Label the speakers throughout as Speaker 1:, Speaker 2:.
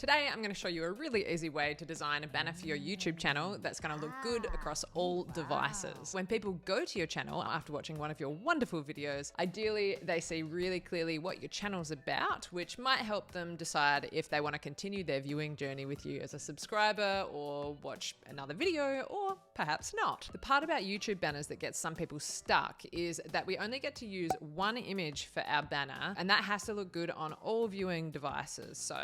Speaker 1: Today, I'm going to show you a really easy way to design a banner for your YouTube channel that's going to look good across all devices. When people go to your channel after watching one of your wonderful videos, ideally they see really clearly what your channel's about, which might help them decide if they want to continue their viewing journey with you as a subscriber or watch another video, or perhaps not. The part about YouTube banners that gets some people stuck is that we only get to use one image for our banner, and that has to look good on all viewing devices. So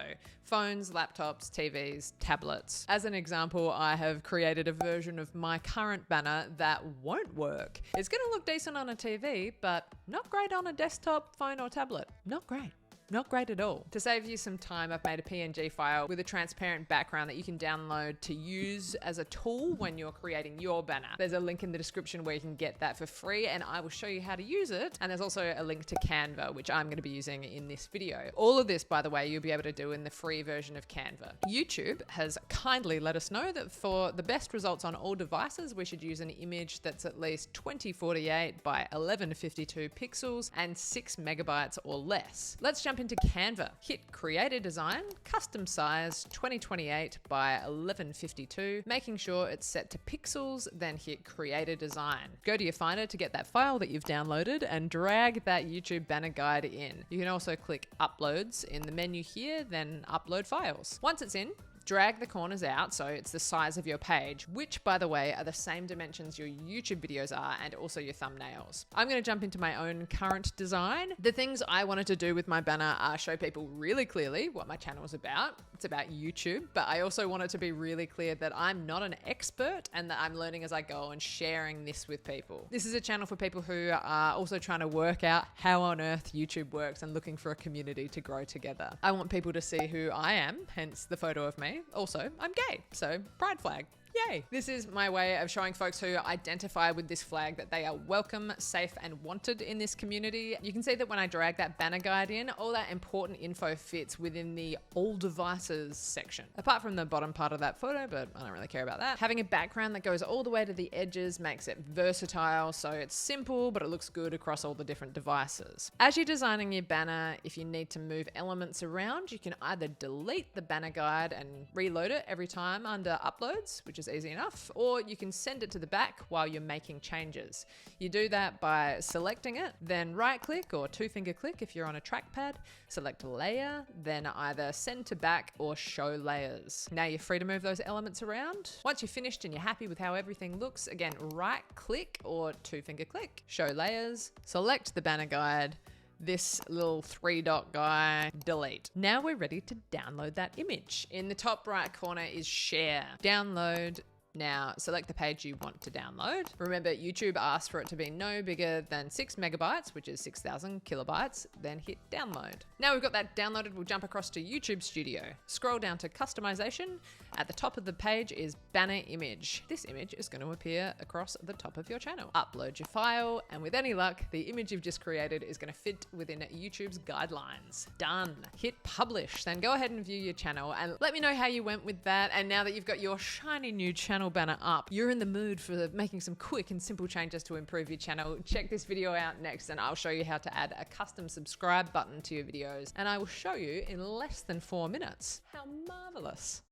Speaker 1: phones, laptops, TVs, tablets. As an example, I have created a version of my current banner that won't work. It's going to look decent on a TV, but not great on a desktop, phone, or tablet. Not great. Not great at all. To save you some time, I've made a PNG file with a transparent background that you can download to use as a tool when you're creating your banner. There's a link in the description where you can get that for free, and I will show you how to use it. And there's also a link to Canva, which I'm going to be using in this video. All of this, by the way, you'll be able to do in the free version of Canva. YouTube has kindly let us know that for the best results on all devices, we should use an image that's at least 2048 by 1152 pixels and 6 megabytes or less. Let's jump into Canva. Hit Create a Design, custom size 2028 by 1152, making sure it's set to pixels, then hit Create a Design. Go to your Finder to get that file that you've downloaded and drag that YouTube banner guide in. You can also click Uploads in the menu here, then Upload Files. Once it's in, drag the corners out so it's the size of your page, which, by the way, are the same dimensions your YouTube videos are and also your thumbnails. I'm going to jump into my own current design. The things I wanted to do with my banner are show people really clearly what my channel is about. It's about YouTube, but I also want it to be really clear that I'm not an expert and that I'm learning as I go and sharing this with people. This is a channel for people who are also trying to work out how on earth YouTube works and looking for a community to grow together. I want people to see who I am, hence the photo of me. Also, I'm gay, so pride flag. Yay! This is my way of showing folks who identify with this flag that they are welcome, safe, and wanted in this community. You can see that when I drag that banner guide in, all that important info fits within the all devices section. Apart from the bottom part of that photo, but I don't really care about that. Having a background that goes all the way to the edges makes it versatile, so it's simple, but it looks good across all the different devices. As you're designing your banner, if you need to move elements around, you can either delete the banner guide and reload it every time under Uploads, which is easy enough, or you can send it to the back while you're making changes. You do that by selecting it, then right click or two finger click if you're on a trackpad, select layer, then either send to back or show layers. Now you're free to move those elements around. Once you're finished and you're happy with how everything looks, again, right click or two finger click, show layers, select the banner guide, this little 3-dot guy, delete. Now we're ready to download that image. In the top right corner is share. Download. Now select the page you want to download. Remember, YouTube asks for it to be no bigger than 6 megabytes, which is 6,000 kilobytes, then hit download. Now we've got that downloaded, we'll jump across to YouTube Studio. Scroll down to customization. At the top of the page is banner image. This image is going to appear across the top of your channel. Upload your file, and with any luck, the image you've just created is going to fit within YouTube's guidelines. Done. Hit publish, then go ahead and view your channel and let me know how you went with that. And now that you've got your shiny new channel banner up, you're in the mood for making some quick and simple changes to improve your channel. Check this video out next and I'll show you how to add a custom subscribe button to your videos, and I will show you in less than 4 minutes. How marvelous.